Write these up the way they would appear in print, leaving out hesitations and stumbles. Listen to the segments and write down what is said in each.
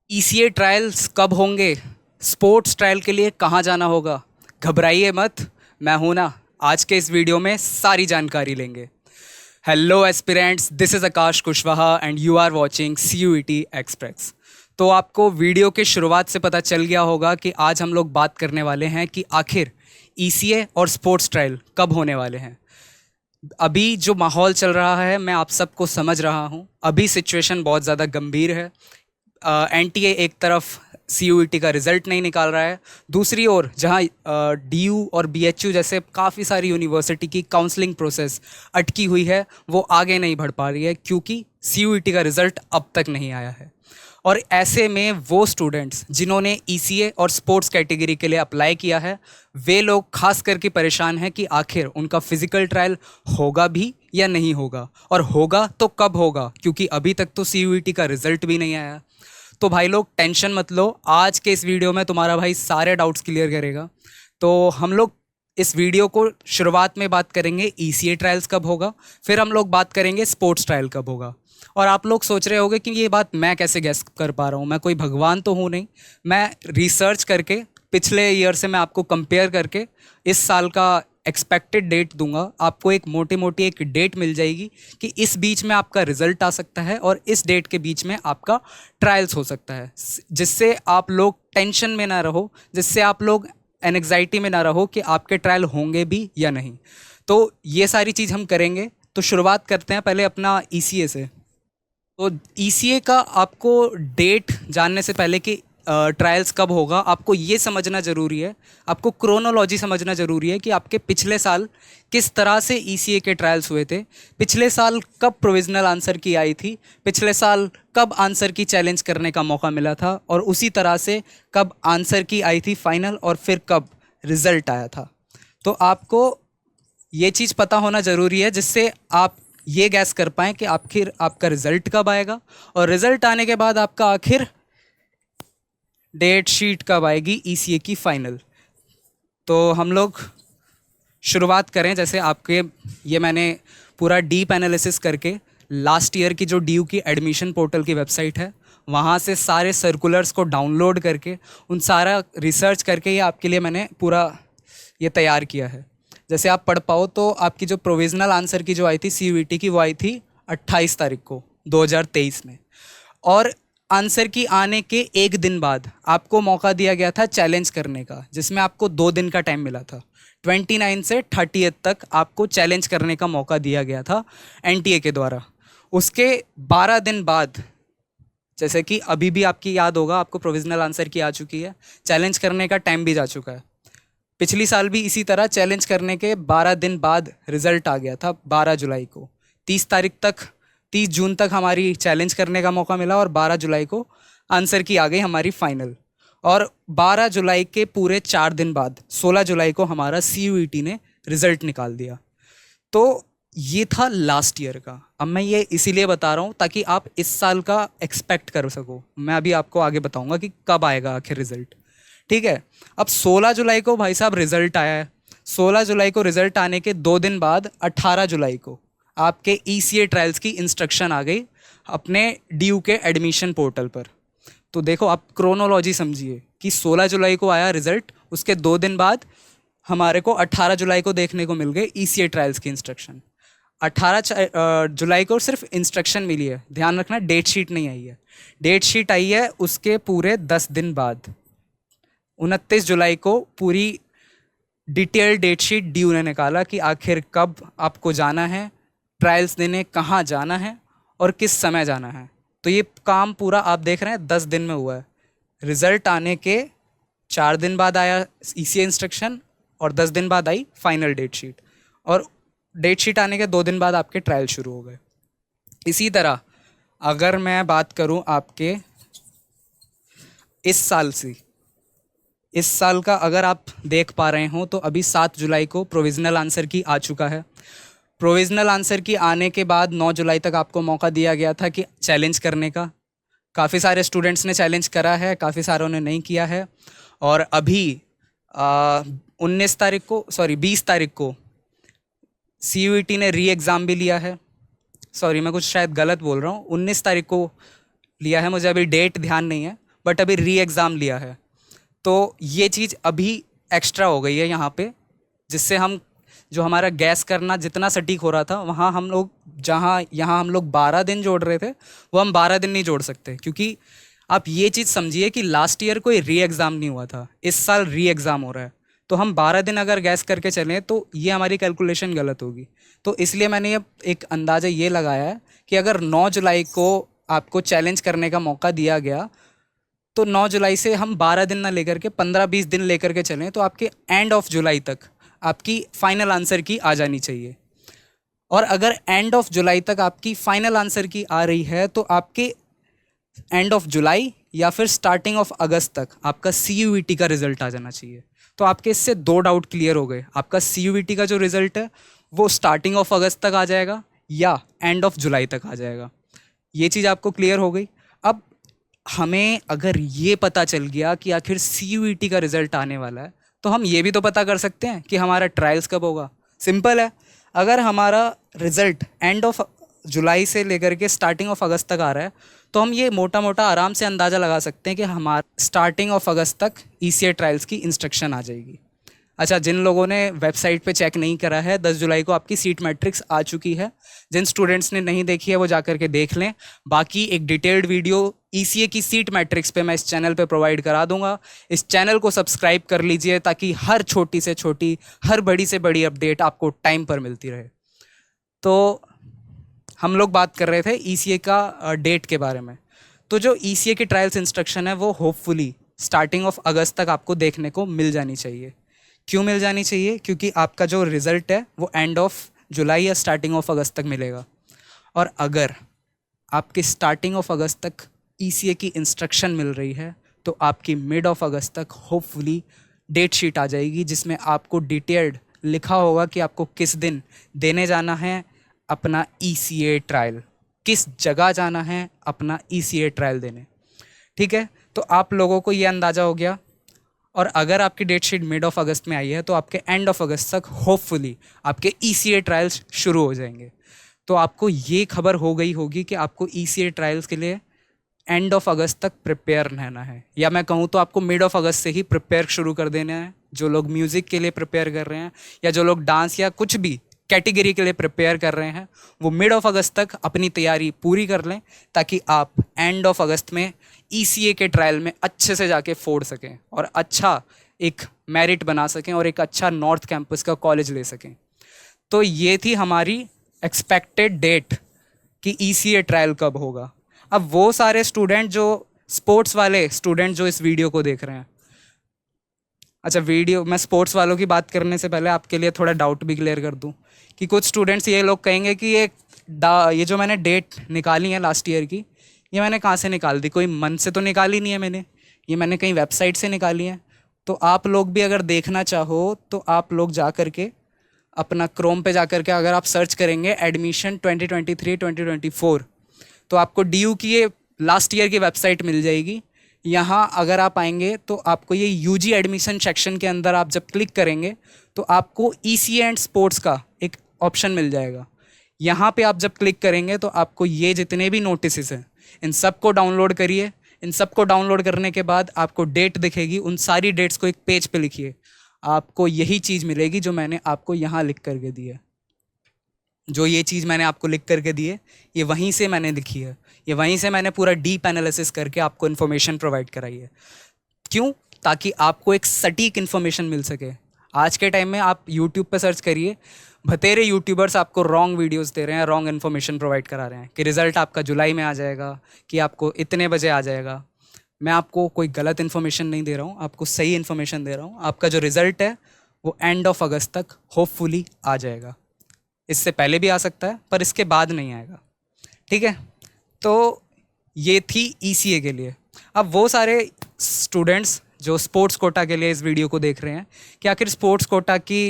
ECA trials कब होंगे? Sports trial के लिए कहाँ जाना होगा? घबराइए मत, मैं हूं ना। आज के इस वीडियो में सारी जानकारी लेंगे। Hello aspirants, this is Akash Kushwaha and you are watching CUET express. तो आपको वीडियो के शुरुआत से पता चल गया होगा कि आज हम लोग बात करने वाले हैं कि आखिर ईसीए और स्पोर्ट्स ट्रायल कब होने वाले हैं। अभी जो माहौल चल रहा है मैं आप सबको समझ रहा हूँ। अभी सिचुएशन बहुत ज़्यादा गंभीर है। एनटीए एक तरफ सीयूईटी का रिज़ल्ट नहीं निकाल रहा है, दूसरी ओर जहाँ डीयू और बीएचयू जैसे काफ़ी सारी यूनिवर्सिटी की काउंसलिंग प्रोसेस अटकी हुई है, वो आगे नहीं बढ़ पा रही है क्योंकि सीयूईटी का रिज़ल्ट अब तक नहीं आया है। और ऐसे में वो स्टूडेंट्स जिन्होंने ईसीए और स्पोर्ट्स कैटेगरी के लिए अप्लाई किया है, वे लोग खास करके परेशान हैं कि आखिर उनका फिज़िकल ट्रायल होगा भी या नहीं होगा, और होगा तो कब होगा, क्योंकि अभी तक तो सीयूईटी का रिज़ल्ट भी नहीं आया। तो भाई लोग टेंशन मत लो, आज के इस वीडियो में तुम्हारा भाई सारे डाउट्स क्लियर करेगा। तो हम लोग इस वीडियो को शुरुआत में बात करेंगे ईसीए ट्रायल्स कब होगा, फिर हम लोग बात करेंगे स्पोर्ट्स ट्रायल कब होगा। और आप लोग सोच रहे होंगे कि ये बात मैं कैसे गैस कर पा रहा हूँ, मैं कोई भगवान तो हूँ नहीं। मैं रिसर्च करके पिछले ईयर से मैं आपको कंपेयर करके इस साल का एक्सपेक्टेड डेट दूंगा। आपको एक मोटी मोटी एक डेट मिल जाएगी कि इस बीच में आपका रिजल्ट आ सकता है और इस डेट के बीच में आपका ट्रायल्स हो सकता है, जिससे आप लोग टेंशन में ना रहो, जिससे आप लोग एनग्जाइटी में ना रहो कि आपके ट्रायल होंगे भी या नहीं। तो ये सारी चीज़ हम करेंगे। तो शुरुआत करते हैं पहले अपना ईसीए से। तो ईसीए का आपको डेट जानने से पहले कि ट्रायल्स कब होगा, आपको ये समझना ज़रूरी है, आपको क्रोनोलॉजी समझना ज़रूरी है कि आपके पिछले साल किस तरह से ईसीए के ट्रायल्स हुए थे। पिछले साल कब प्रोविज़नल आंसर की आई थी, पिछले साल कब आंसर की चैलेंज करने का मौका मिला था, और उसी तरह से कब आंसर की आई थी फाइनल, और फिर कब रिज़ल्ट आया था। तो आपको ये चीज़ पता होना ज़रूरी है, जिससे आप ये गैस कर पाएँ कि आखिर आपका रिज़ल्ट कब आएगा, और रिज़ल्ट आने के बाद आपका आखिर डेट शीट कब आएगी ईसीए की फाइनल। तो हम लोग शुरुआत करें, जैसे आपके ये मैंने पूरा डीप एनालिसिस करके लास्ट ईयर की जो डीयू की एडमिशन पोर्टल की वेबसाइट है, वहाँ से सारे सर्कुलर्स को डाउनलोड करके उन सारा रिसर्च करके ये आपके लिए मैंने पूरा ये तैयार किया है। जैसे आप पढ़ पाओ तो आपकी जो प्रोविज़नल आंसर की जो आई थी सीयूईटी की, वो आई थी 28 तारीख को 2023 में। और आंसर की आने के एक दिन बाद आपको मौका दिया गया था चैलेंज करने का, जिसमें आपको 2 दिन का टाइम मिला था। 29 से 30 तक आपको चैलेंज करने का मौका दिया गया था एनटीए के द्वारा। उसके 12 दिन बाद, जैसे कि अभी भी आपकी याद होगा, आपको प्रोविज़नल आंसर की आ चुकी है, चैलेंज करने का टाइम भी जा चुका है। पिछली साल भी इसी तरह चैलेंज करने के 12 दिन बाद रिजल्ट आ गया था 12 जुलाई को। 30 तारीख तक, 30 जून तक हमारी चैलेंज करने का मौका मिला, और 12 जुलाई को आंसर की आ गई हमारी फाइनल। और 12 जुलाई के पूरे 4 दिन बाद 16 जुलाई को हमारा सीयूईटी ने रिजल्ट निकाल दिया। तो ये था लास्ट ईयर का। अब मैं ये इसीलिए बता रहा हूँ ताकि आप इस साल का एक्सपेक्ट कर सको। मैं अभी आपको आगे बताऊँगा कि कब आएगा आखिर रिजल्ट। ठीक है। अब 16 जुलाई को भाई साहब रिजल्ट आया है। 16 जुलाई को रिजल्ट आने के 2 दिन बाद 18 जुलाई को आपके ईसीए ट्रायल्स की इंस्ट्रक्शन आ गई अपने डीयू के एडमिशन पोर्टल पर। तो देखो, आप क्रोनोलॉजी समझिए कि 16 जुलाई को आया रिजल्ट, उसके 2 दिन बाद हमारे को 18 जुलाई को देखने को मिल गए ईसीए ट्रायल्स की इंस्ट्रक्शन। 18 जुलाई को सिर्फ इंस्ट्रक्शन मिली है, ध्यान रखना डेट शीट नहीं आई है। डेट शीट आई है उसके पूरे 10 दिन बाद। 29 जुलाई को पूरी डिटेल डेट शीट ड्यू ने निकाला कि आखिर कब आपको जाना है ट्रायल्स देने, कहाँ जाना है और किस समय जाना है। तो ये काम पूरा आप देख रहे हैं 10 दिन में हुआ है। रिज़ल्ट आने के 4 दिन बाद आया ईसीए इंस्ट्रक्शन, और 10 दिन बाद आई फाइनल डेट शीट, और डेट शीट आने के 2 दिन बाद आपके ट्रायल शुरू हो गए। इसी तरह अगर मैं बात करूं आपके इस साल से, इस साल का अगर आप देख पा रहे हो तो अभी 7 जुलाई को प्रोविज़नल आंसर की आ चुका है। प्रोविज़नल आंसर की आने के बाद 9 जुलाई तक आपको मौका दिया गया था कि चैलेंज करने का। काफ़ी सारे स्टूडेंट्स ने चैलेंज करा है, काफ़ी सारों ने नहीं किया है। और अभी 19 तारीख को, सॉरी 20 तारीख को सीयूईटी ने री एग्ज़ाम भी लिया है। सॉरी, मैं कुछ शायद गलत बोल रहा हूँ, 19 तारीख को लिया है, मुझे अभी डेट ध्यान नहीं है। बट अभी री एग्ज़ाम लिया है। तो ये चीज़ अभी एक्स्ट्रा हो गई है यहाँ पे, जिससे हम जो हमारा गैस करना जितना सटीक हो रहा था, वहाँ हम लोग जहाँ यहाँ हम लोग 12 दिन जोड़ रहे थे, वो हम 12 दिन नहीं जोड़ सकते, क्योंकि आप ये चीज़ समझिए कि लास्ट ईयर कोई री एग्ज़ाम नहीं हुआ था, इस साल री एग्ज़ाम हो रहा है। तो हम 12 दिन अगर गैस करके चलें तो ये हमारी कैलकुलेशन गलत होगी। तो इसलिए मैंने ये एक अंदाज़ा ये लगाया है कि अगर 9 जुलाई को आपको चैलेंज करने का मौका दिया गया, तो 9 जुलाई से हम 12 दिन ना लेकर के 15-20 दिन लेकर के चलें, तो आपके एंड ऑफ जुलाई तक आपकी फाइनल आंसर की आ जानी चाहिए। और अगर एंड ऑफ जुलाई तक आपकी फाइनल आंसर की आ रही है, तो आपके एंड ऑफ जुलाई या फिर स्टार्टिंग ऑफ अगस्त तक आपका CUET का रिजल्ट आ जाना चाहिए। तो आपके इससे 2 डाउट क्लियर हो गए। आपका CUET का जो रिजल्ट है वो स्टार्टिंग ऑफ अगस्त तक आ जाएगा या एंड ऑफ जुलाई तक आ जाएगा। ये चीज़ आपको क्लियर हो गई। अब हमें अगर ये पता चल गया कि आखिर CUET का रिजल्ट आने वाला है, तो हम ये भी तो पता कर सकते हैं कि हमारा ट्रायल्स कब होगा। सिंपल है, अगर हमारा रिजल्ट एंड ऑफ जुलाई से लेकर के स्टार्टिंग ऑफ अगस्त तक आ रहा है, तो हम ये मोटा मोटा आराम से अंदाज़ा लगा सकते हैं कि हमारा स्टार्टिंग ऑफ अगस्त तक ECA ट्रायल्स की इंस्ट्रक्शन आ जाएगी। अच्छा, जिन लोगों ने वेबसाइट पे चेक नहीं करा है, 10 जुलाई को आपकी सीट मैट्रिक्स आ चुकी है। जिन स्टूडेंट्स ने नहीं देखी है वो जा करके देख लें। बाकी एक डिटेल्ड वीडियो ECA की सीट मैट्रिक्स पे मैं इस चैनल पे प्रोवाइड करा दूंगा। इस चैनल को सब्सक्राइब कर लीजिए ताकि हर छोटी से छोटी, हर बड़ी से बड़ी अपडेट आपको टाइम पर मिलती रहे। तो हम लोग बात कर रहे थे ECA का डेट के बारे में। तो जो ECA की ट्रायल्स इंस्ट्रक्शन है वो होपफुली स्टार्टिंग ऑफ अगस्त तक आपको देखने को मिल जानी चाहिए। क्यों मिल जानी चाहिए? क्योंकि आपका जो रिज़ल्ट है वो एंड ऑफ जुलाई या स्टार्टिंग ऑफ अगस्त तक मिलेगा। और अगर आपके स्टार्टिंग ऑफ अगस्त तक ECA की इंस्ट्रक्शन मिल रही है, तो आपकी मिड ऑफ अगस्त तक होपफुली डेट शीट आ जाएगी, जिसमें आपको डिटेल्ड लिखा होगा कि आपको किस दिन देने जाना है अपना ECA ट्रायल, किस जगह जाना है अपना ECA ट्रायल देने। ठीक है, तो आप लोगों को ये अंदाज़ा हो गया। और अगर आपकी डेट शीट मिड ऑफ अगस्त में आई है, तो आपके एंड ऑफ अगस्त तक होपफुली आपके ECA ट्रायल्स शुरू हो जाएंगे। तो आपको ये खबर हो गई होगी कि आपको ECA ट्रायल्स के लिए एंड ऑफ अगस्त तक प्रिपेयर रहना है, या मैं कहूँ तो आपको मिड ऑफ अगस्त से ही प्रिपेयर शुरू कर देना है। जो लोग म्यूज़िक के लिए प्रिपेयर कर रहे हैं या जो लोग डांस या कुछ भी कैटेगरी के लिए प्रिपेयर कर रहे हैं, वो मिड ऑफ अगस्त तक अपनी तैयारी पूरी कर लें, ताकि आप एंड ऑफ अगस्त में ECA के ट्रायल में अच्छे से जाके फोड़ सकें और अच्छा एक मेरिट बना सकें और एक अच्छा नॉर्थ कैंपस का कॉलेज ले सकें। तो ये थी हमारी एक्सपेक्टेड डेट कि ECA ट्रायल कब होगा। अब वो सारे स्टूडेंट जो स्पोर्ट्स वाले स्टूडेंट जो इस वीडियो को देख रहे हैं, अच्छा, वीडियो मैं स्पोर्ट्स वालों की बात करने से पहले आपके लिए थोड़ा डाउट भी क्लियर कर दूं कि कुछ स्टूडेंट्स ये लोग कहेंगे कि ये जो मैंने डेट निकाली है लास्ट ईयर की, ये मैंने कहाँ से निकाल दी? कोई मन से तो निकाली नहीं है मैंने, ये मैंने कहीं वेबसाइट से निकाली है। तो आप लोग भी अगर देखना चाहो तो आप लोग जा करके अपना क्रोम पे जा करके अगर आप सर्च करेंगे एडमिशन 2023-2024, तो आपको DU की ये लास्ट ईयर की वेबसाइट मिल जाएगी। यहाँ अगर आप आएंगे तो आपको ये UG एडमिशन सेक्शन के अंदर आप जब क्लिक करेंगे तो आपको ECA एंड स्पोर्ट्स का एक ऑप्शन मिल जाएगा। यहाँ पे आप जब क्लिक करेंगे तो आपको ये जितने भी नोटिस हैं इन सब को डाउनलोड करिए। इन सब को डाउनलोड करने के बाद आपको डेट दिखेगी, उन सारी डेट्स को एक पेज पे लिखिए। आपको यही चीज़ मिलेगी जो मैंने आपको यहाँ लिख करके दी है। जो ये चीज़ मैंने आपको लिख करके दी है, ये वहीं से मैंने लिखी है, ये वहीं से मैंने पूरा डीप एनालिसिस करके आपको इन्फॉर्मेशन प्रोवाइड कराई है। क्यों? ताकि आपको एक सटीक इन्फॉर्मेशन मिल सके। आज के टाइम में आप यूट्यूब पे सर्च करिए, बतेरे यूट्यूबर्स आपको रॉन्ग वीडियोस दे रहे हैं, रॉन्ग इन्फॉर्मेशन प्रोवाइड करा रहे हैं कि रिज़ल्ट आपका जुलाई में आ जाएगा, कि आपको इतने बजे आ जाएगा। मैं आपको कोई गलत इन्फॉर्मेशन नहीं दे रहा हूँ, आपको सही इन्फॉर्मेशन दे रहा हूँ। आपका जो रिज़ल्ट है वो एंड ऑफ अगस्त तक होपफुली आ जाएगा। इससे पहले भी आ सकता है पर इसके बाद नहीं आएगा। ठीक है, तो ये थी ECA के लिए। अब वो सारे स्टूडेंट्स जो स्पोर्ट्स कोटा के लिए इस वीडियो को देख रहे हैं कि आखिर स्पोर्ट्स कोटा के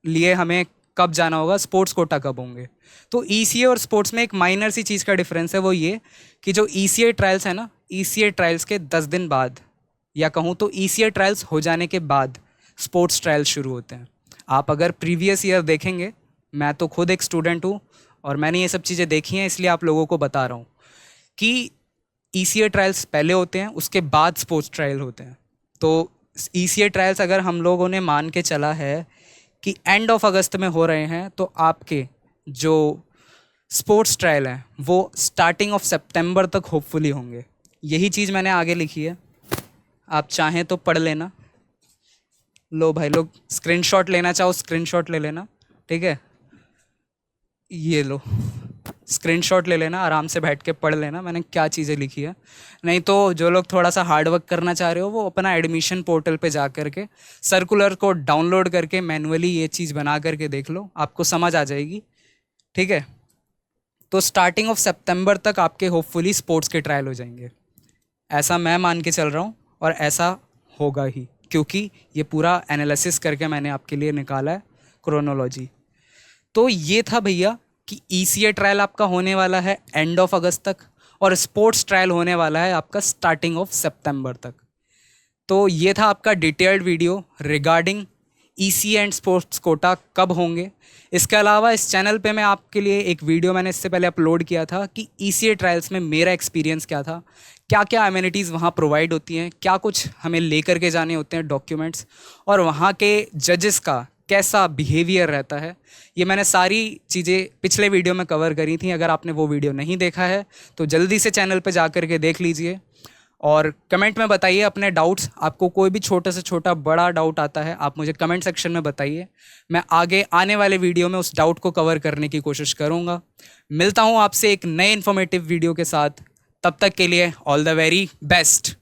लिए हमें कब जाना होगा, स्पोर्ट्स कोटा कब होंगे, तो ECA और स्पोर्ट्स में एक माइनर सी चीज़ का डिफरेंस है। वो ये कि जो ECA ट्रायल्स है ना, ECA ट्रायल्स के 10 दिन बाद, या कहूँ तो ECA ट्रायल्स हो जाने के बाद स्पोर्ट्स ट्रायल्स शुरू होते हैं। आप अगर प्रीवियस ईयर देखेंगे, मैं तो खुद एक स्टूडेंट हूँ और मैंने ये सब चीज़ें देखी हैं, इसलिए आप लोगों को बता रहा हूँ कि ईसीए ट्रायल्स पहले होते हैं, उसके बाद स्पोर्ट्स ट्रायल होते हैं। तो ईसीए ट्रायल्स अगर हम लोगों ने मान के चला है कि एंड ऑफ अगस्त में हो रहे हैं, तो आपके जो स्पोर्ट्स ट्रायल हैं वो स्टार्टिंग ऑफ सितंबर तक होपफुली होंगे। यही चीज़ मैंने आगे लिखी है, आप चाहें तो पढ़ लेना। लो भाई लोग, स्क्रीनशॉट लेना चाहो स्क्रीनशॉट ले लेना, ठीक है। ये लो, स्क्रीनशॉट ले लेना, आराम से बैठ के पढ़ लेना मैंने क्या चीज़ें लिखी है। नहीं तो जो लोग थोड़ा सा हार्ड वर्क करना चाह रहे हो, वो अपना एडमिशन पोर्टल पे जा करके सर्कुलर को डाउनलोड करके मैनुअली ये चीज़ बना करके देख लो, आपको समझ आ जाएगी, ठीक है। तो स्टार्टिंग ऑफ सितंबर तक आपके होपफुली स्पोर्ट्स के ट्रायल हो जाएंगे, ऐसा मैं मान के चल रहा हूँ, और ऐसा होगा ही, क्योंकि ये पूरा एनालिसिस करके मैंने आपके लिए निकाला है क्रोनोलॉजी। तो ये था भैया कि ईसीए ट्रायल आपका होने वाला है एंड ऑफ अगस्त तक, और स्पोर्ट्स ट्रायल होने वाला है आपका स्टार्टिंग ऑफ सितंबर तक। तो ये था आपका detailed video regarding ECA and sports quota कब होंगे। इसके अलावा इस चैनल पे मैं आपके लिए एक वीडियो मैंने इससे पहले अपलोड किया था कि ईसीए ट्रायल्स में मेरा एक्सपीरियंस क्या था, क्या क्या अमेनिटीज़ वहाँ प्रोवाइड होती हैं, क्या कुछ हमें लेकर के जाने होते हैं डॉक्यूमेंट्स, और वहाँ के जजेस का कैसा बिहेवियर रहता है। ये मैंने सारी चीज़ें पिछले वीडियो में कवर करी थी। अगर आपने वो वीडियो नहीं देखा है तो जल्दी से चैनल पे जा कर के देख लीजिए, और कमेंट में बताइए अपने डाउट्स। आपको कोई भी छोटा से छोटा बड़ा डाउट आता है, आप मुझे कमेंट सेक्शन में बताइए, मैं आगे आने वाले वीडियो में उस डाउट को कवर करने की कोशिश करूँगा। मिलता हूँ आपसे एक नए इन्फॉर्मेटिव वीडियो के साथ, तब तक के लिए ऑल द वेरी बेस्ट।